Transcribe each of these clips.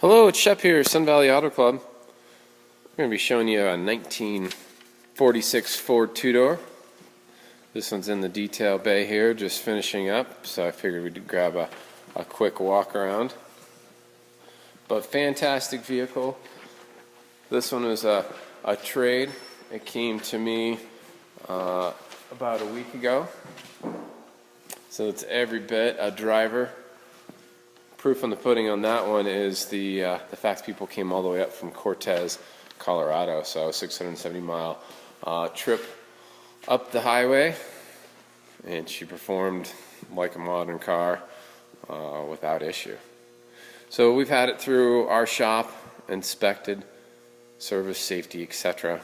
Hello, it's Shep here, Sun Valley Auto Club. I'm going to be showing you a 1946 Ford Tudor. This one's in the detail bay here, just finishing up, so I figured we'd grab a quick walk around. But fantastic vehicle. This one was a trade. It came to me about a week ago. So it's every bit a driver. Proof on the pudding on that one is the fact people came all the way up from Cortez, Colorado. So a 670-mile trip up the highway, and she performed like a modern car without issue. So we've had it through our shop, inspected, service, safety, etc.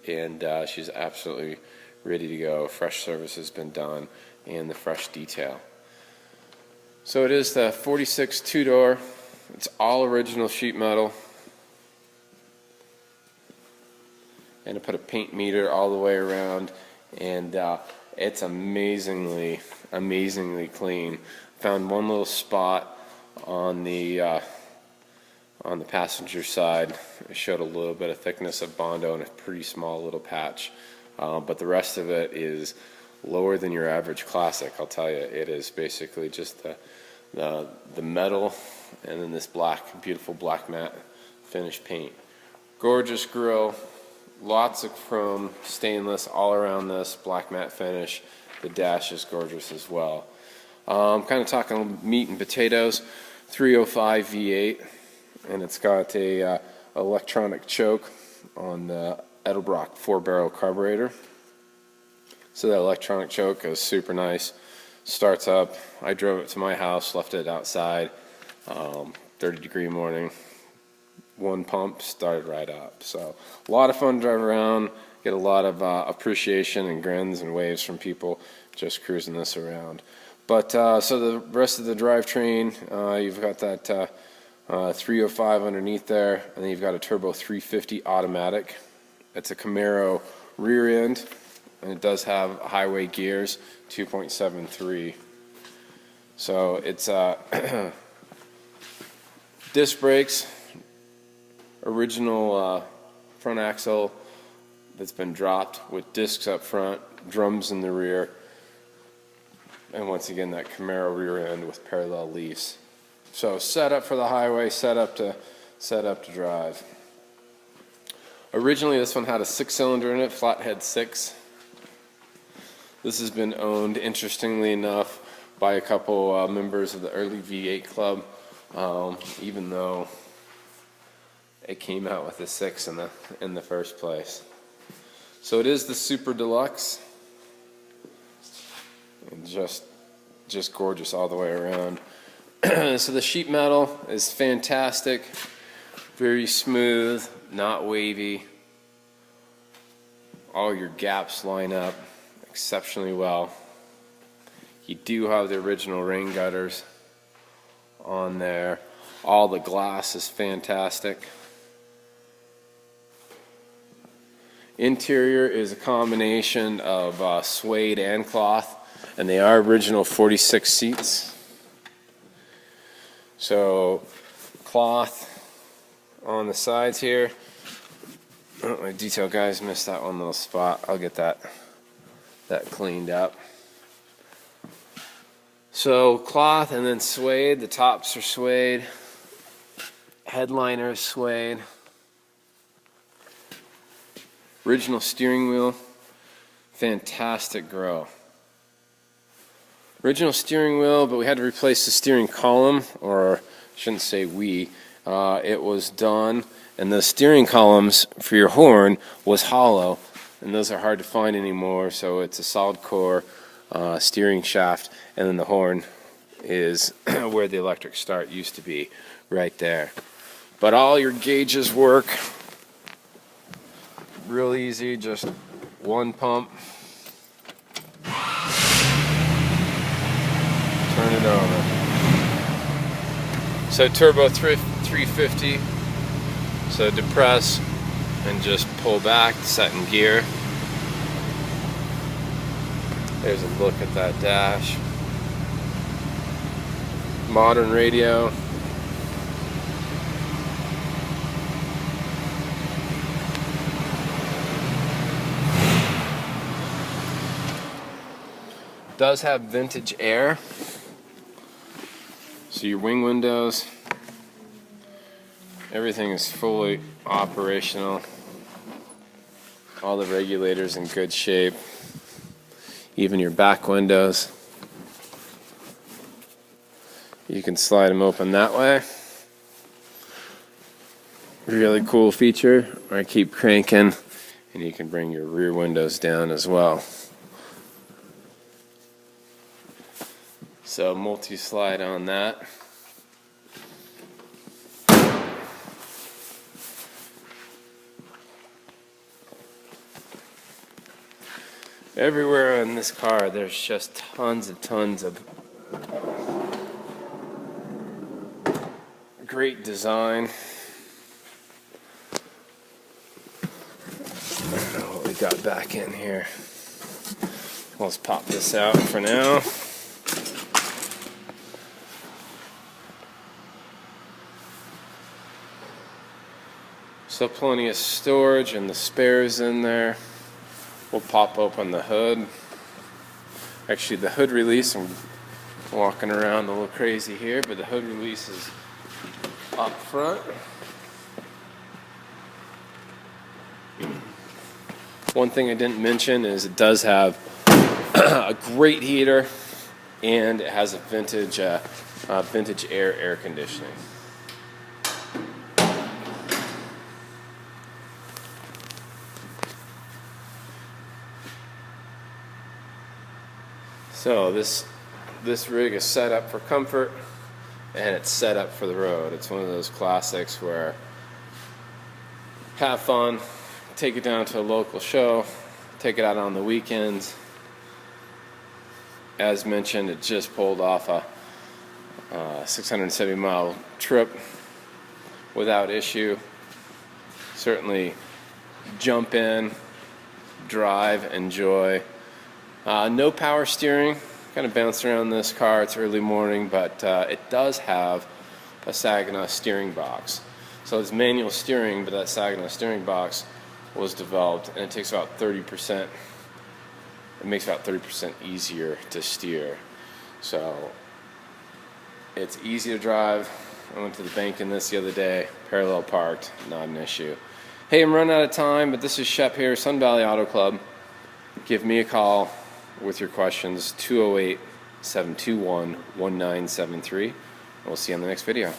And she's absolutely ready to go. Fresh service has been done and the fresh detail. So it is the 46 two-door. It's all original sheet metal. And I put a paint meter all the way around, and it's amazingly clean. Found one little spot on the passenger side. It showed a little bit of thickness of Bondo and a pretty small little patch, but the rest of it is lower than your average classic. I'll tell you, it is basically just the metal and then this beautiful black matte finish paint. Gorgeous grille, lots of chrome, stainless all around this black matte finish. The dash is gorgeous as well. I'm kind of talking meat and potatoes. 305 V8, and it's got a electronic choke on the Edel Brock 4-barrel carburetor. So that electronic choke is super nice. Starts up. I drove it to my house, left it outside. 30-degree morning. One pump, started right up. So a lot of fun to drive around. Get a lot of appreciation and grins and waves from people just cruising this around. But so the rest of the drivetrain, you've got that 305 underneath there, and then you've got a turbo 350 automatic. It's a Camaro rear end, and it does have highway gears, 2.73. So it's disc brakes, original front axle that's been dropped with discs up front, drums in the rear, and once again that Camaro rear end with parallel leaves. So set up for the highway, set up to drive. Originally this one had a 6-cylinder in it, flathead 6. This has been owned, interestingly enough, by a couple members of the early V8 club, even though it came out with a 6 in the first place. So it is the Super Deluxe, and just gorgeous all the way around. So the sheet metal is fantastic, very smooth, not wavy. All your gaps line up exceptionally well. You do have the original rain gutters on there. All the glass is fantastic. Interior is a combination of suede and cloth, and they are original 46 seats. So cloth on the sides here. Oh, my detail guys missed that one little spot. I'll get that cleaned up. So cloth and then suede. The tops are suede. Headliner is suede. Original steering wheel. Fantastic grille. Original steering wheel, but we had to replace the steering column, or I shouldn't say we. It was done, and the steering columns for your horn was hollow, and those are hard to find anymore, so it's a solid core steering shaft, and then the horn is where the electric start used to be, right there. But all your gauges work real easy, just one pump. Turn it over. So turbo 350. So depress and just pull back, set in gear. There's a look at that dash. modern radio. Does have vintage air, so your wing windows, everything is fully operational. All the regulators in good shape, even your back windows. You can slide them open that way. Really cool feature. I keep cranking, and you can bring your rear windows down as well. So multi-slide on that. Everywhere in this car, there's just tons of great design. I don't know what we got back in here. Let's pop this out for now. So plenty of storage and the spares in there. We'll pop open the hood. Actually, the hood release, I'm walking around a little crazy here, but the hood release is up front. One thing I didn't mention is it does have a great heater, and it has a vintage air conditioning. So this rig is set up for comfort, and it's set up for the road. It's one of those classics where have fun, take it down to a local show, take it out on the weekends. As mentioned, it just pulled off a 670-mile trip without issue. Certainly jump in, drive, enjoy. No power steering, kind of bounce around this car. It's early morning, but it does have a Saginaw steering box. So it's manual steering, but that Saginaw steering box was developed, and it takes about 30%. It makes about 30% easier to steer. So it's easy to drive. I went to the bank in this the other day, parallel parked, not an issue. Hey, I'm running out of time, but this is Shep here, Sun Valley Auto Club. Give me a call with your questions, 208-721-1973. We'll see you on the next video.